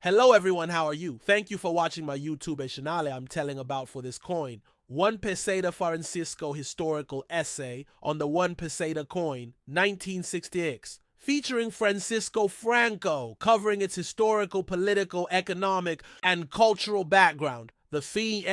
Hello everyone, how are you? Thank you for watching my YouTube channel I'm telling about for this coin. One Peseta Francisco historical essay on the one Peseta coin, 1960X, featuring Francisco Franco, covering its historical, political, economic, and cultural background. The theme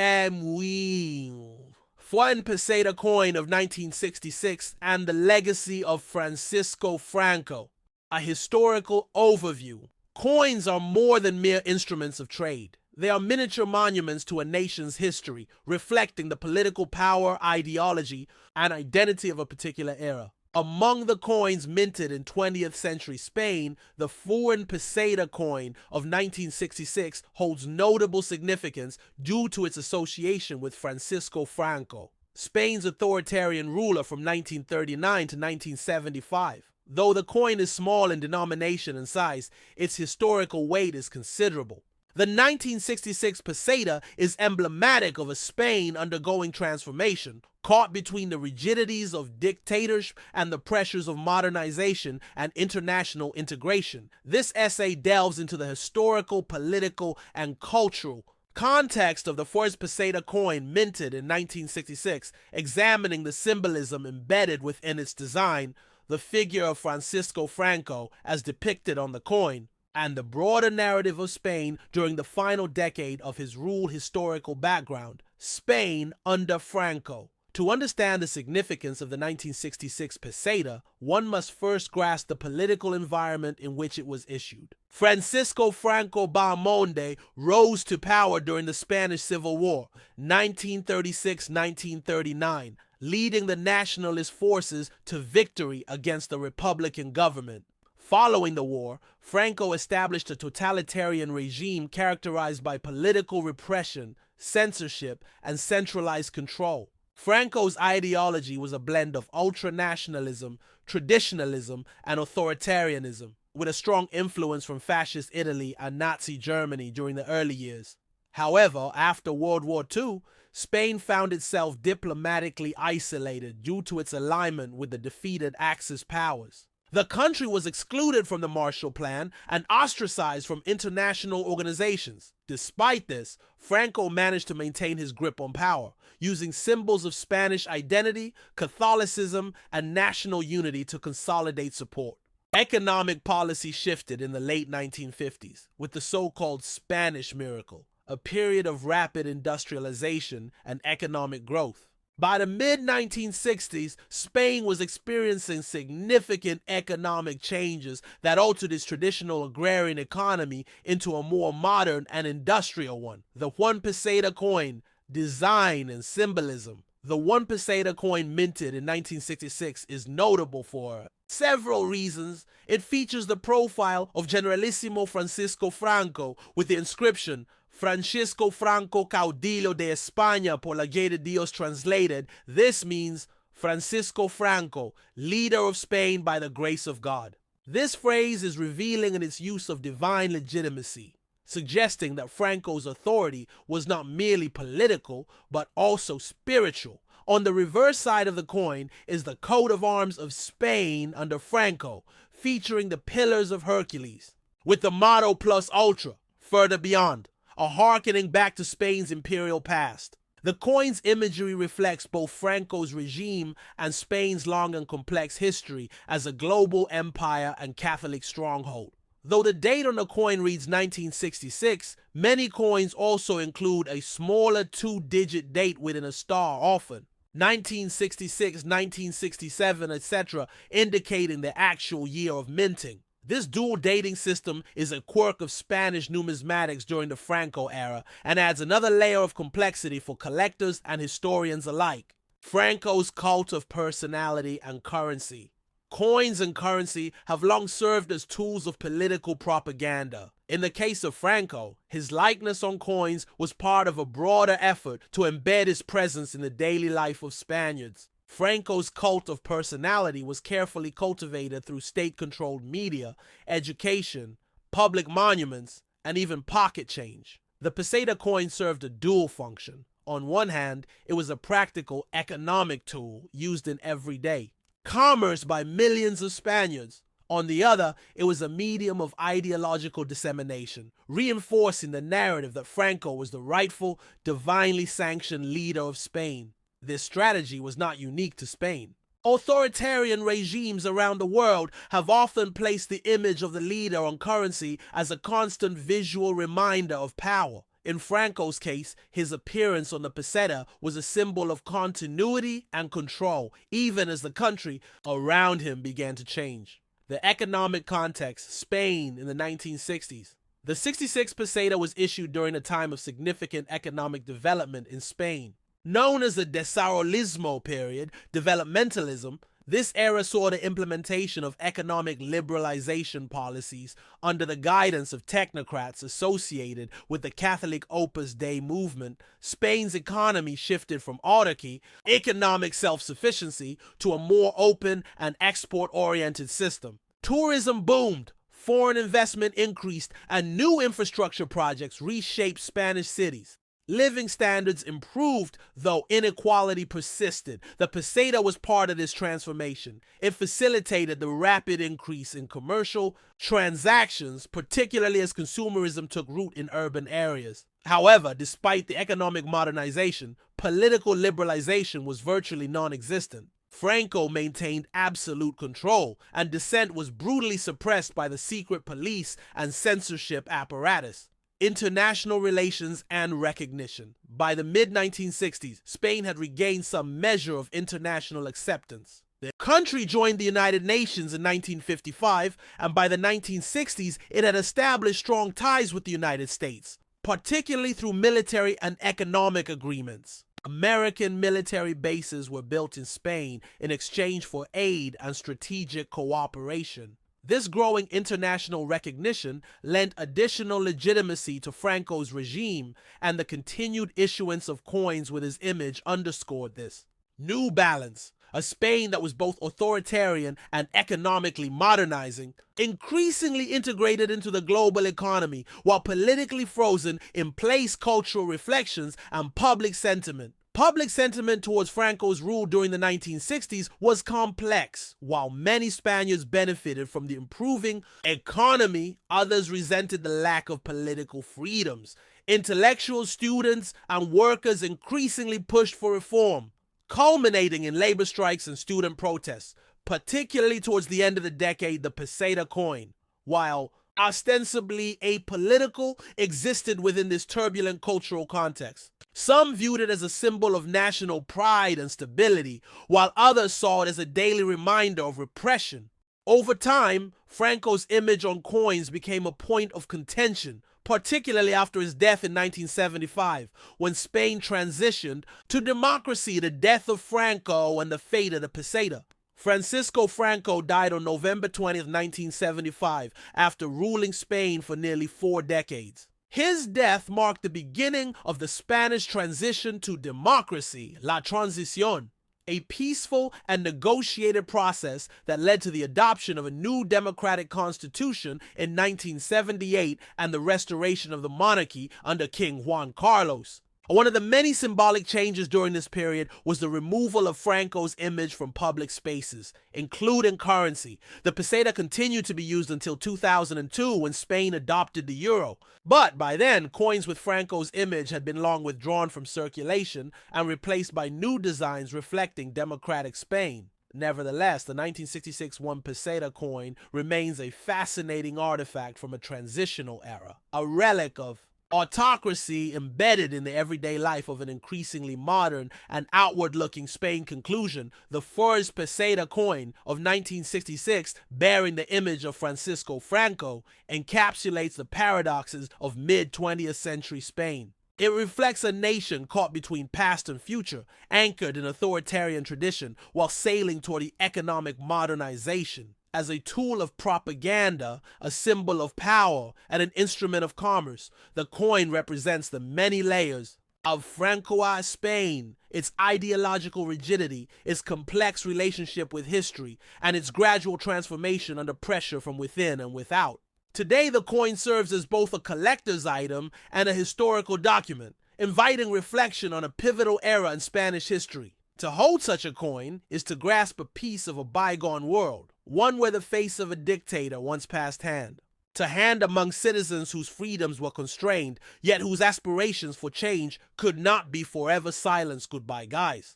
One Peseta coin of 1966 and the legacy of Francisco Franco. A historical overview. Coins are more than mere instruments of trade. They are miniature monuments to a nation's history, reflecting the political power, ideology, and identity of a particular era. Among the coins minted in 20th century Spain, the One Peseta coin of 1966 holds notable significance due to its association with Francisco Franco, Spain's authoritarian ruler from 1939 to 1975. Though the coin is small in denomination and size, its historical weight is considerable. The 1966 peseta is emblematic of a Spain undergoing transformation, caught between the rigidities of dictatorship and the pressures of modernization and international integration. This essay delves into the historical, political, and cultural context of the first peseta coin minted in 1966, examining the symbolism embedded within its design, the figure of Francisco Franco as depicted on the coin, and the broader narrative of Spain during the final decade of his rule. Historical background: Spain under Franco. To understand the significance of the 1966 peseta, one must first grasp the political environment in which it was issued. Francisco Franco Bahamonde rose to power during the Spanish Civil War, 1936-1939, leading the nationalist forces to victory against the Republican government. Following the war, Franco established a totalitarian regime characterized by political repression, censorship, and centralized control. Franco's ideology was a blend of ultranationalism, traditionalism, and authoritarianism, with a strong influence from fascist Italy and Nazi Germany during the early years. However, after World War II, Spain found itself diplomatically isolated due to its alignment with the defeated Axis powers. The country was excluded from the Marshall Plan and ostracized from international organizations. Despite this, Franco managed to maintain his grip on power, using symbols of Spanish identity, Catholicism, and national unity to consolidate support. Economic policy shifted in the late 1950s with the so-called Spanish Miracle, a period of rapid industrialization and economic growth. By the mid-1960s, Spain was experiencing significant economic changes that altered its traditional agrarian economy into a more modern and industrial one. The one peseta coin, design and symbolism. The one peseta coin minted in 1966 is notable for several reasons. It features the profile of Generalissimo Francisco Franco with the inscription Francisco Franco Caudillo de España por la rigidities translated. This means Francisco Franco, leader of Spain by the grace of God. This phrase is revealing in its use of divine legitimacy, suggesting that Franco's authority was not merely political, but also spiritual. On the reverse side of the coin is the coat of arms of Spain under Franco, featuring the Pillars of Hercules, with the motto plus ultra, further beyond, a harkening back to Spain's imperial past. The coin's imagery reflects both Franco's regime and Spain's long and complex history as a global empire and Catholic stronghold. Though the date on the coin reads 1966, many coins also include a smaller two-digit date within a star, often 1966, 1967, etc., indicating the actual year of minting. This dual dating system is a quirk of Spanish numismatics during the Franco era and adds another layer of complexity for collectors and historians alike. Franco's cult of personality and currency. Coins and currency have long served as tools of political propaganda. In the case of Franco, his likeness on coins was part of a broader effort to embed his presence in the daily life of Spaniards. Franco's cult of personality was carefully cultivated through state-controlled media, education, public monuments, and even pocket change. The peseta coin served a dual function. On one hand, it was a practical economic tool used in everyday commerce by millions of Spaniards. On the other, it was a medium of ideological dissemination, reinforcing the narrative that Franco was the rightful, divinely sanctioned leader of Spain. This strategy was not unique to Spain. Authoritarian regimes around the world have often placed the image of the leader on currency as a constant visual reminder of power. In Franco's case, his appearance on the peseta was a symbol of continuity and control, even as the country around him began to change. The economic context, Spain in the 1960s. The 66 peseta was issued during a time of significant economic development in Spain. Known as the Desarrollismo period, developmentalism, this era saw the implementation of economic liberalization policies under the guidance of technocrats associated with the Catholic Opus Dei movement. Spain's economy shifted from autarky, economic self-sufficiency, to a more open and export-oriented system. Tourism boomed, foreign investment increased, and new infrastructure projects reshaped Spanish cities. Living standards improved, though inequality persisted. The peseta was part of this transformation. It facilitated the rapid increase in commercial transactions, particularly as consumerism took root in urban areas. However, despite the economic modernization, political liberalization was virtually non-existent. Franco maintained absolute control, and dissent was brutally suppressed by the secret police and censorship apparatus. International relations and recognition. By the mid-1960s, Spain had regained some measure of international acceptance. The country joined the United Nations in 1955, and by the 1960s, it had established strong ties with the United States, particularly through military and economic agreements. American military bases were built in Spain in exchange for aid and strategic cooperation. This growing international recognition lent additional legitimacy to Franco's regime, and the continued issuance of coins with his image underscored this. New balance, a Spain that was both authoritarian and economically modernizing, increasingly integrated into the global economy while politically frozen in place cultural reflections and public sentiment. Public sentiment towards Franco's rule during the 1960s was complex. While many Spaniards benefited from the improving economy, others resented the lack of political freedoms. Intellectuals, students, and workers increasingly pushed for reform, culminating in labor strikes and student protests. Particularly towards the end of the decade, the peseta coin, while ostensibly apolitical, existed within this turbulent cultural context. Some viewed it as a symbol of national pride and stability, while others saw it as a daily reminder of repression. Over time, Franco's image on coins became a point of contention, particularly after his death in 1975, when Spain transitioned to democracy. The death of Franco and the fate of the peseta. Francisco Franco died on November 20, 1975, after ruling Spain for nearly 4 decades. His death marked the beginning of the Spanish transition to democracy, la transición, a peaceful and negotiated process that led to the adoption of a new democratic constitution in 1978 and the restoration of the monarchy under King Juan Carlos. One of the many symbolic changes during this period was the removal of Franco's image from public spaces, including currency. The peseta continued to be used until 2002 when Spain adopted the euro. But by then, coins with Franco's image had been long withdrawn from circulation and replaced by new designs reflecting democratic Spain. Nevertheless, the 1966 one peseta coin remains a fascinating artifact from a transitional era, a relic of autocracy embedded in the everyday life of an increasingly modern and outward-looking Spain. Conclusion: the first peseta coin of 1966, bearing the image of Francisco Franco, encapsulates the paradoxes of mid-20th century Spain. It reflects a nation caught between past and future, anchored in authoritarian tradition while sailing toward the economic modernization. As a tool of propaganda, a symbol of power, and an instrument of commerce, the coin represents the many layers of Francoist Spain, its ideological rigidity, its complex relationship with history, and its gradual transformation under pressure from within and without. Today, the coin serves as both a collector's item and a historical document, inviting reflection on a pivotal era in Spanish history. To hold such a coin is to grasp a piece of a bygone world, one where the face of a dictator once passed hand. To hand among citizens whose freedoms were constrained, yet whose aspirations for change could not be forever silenced. Goodbye, guys.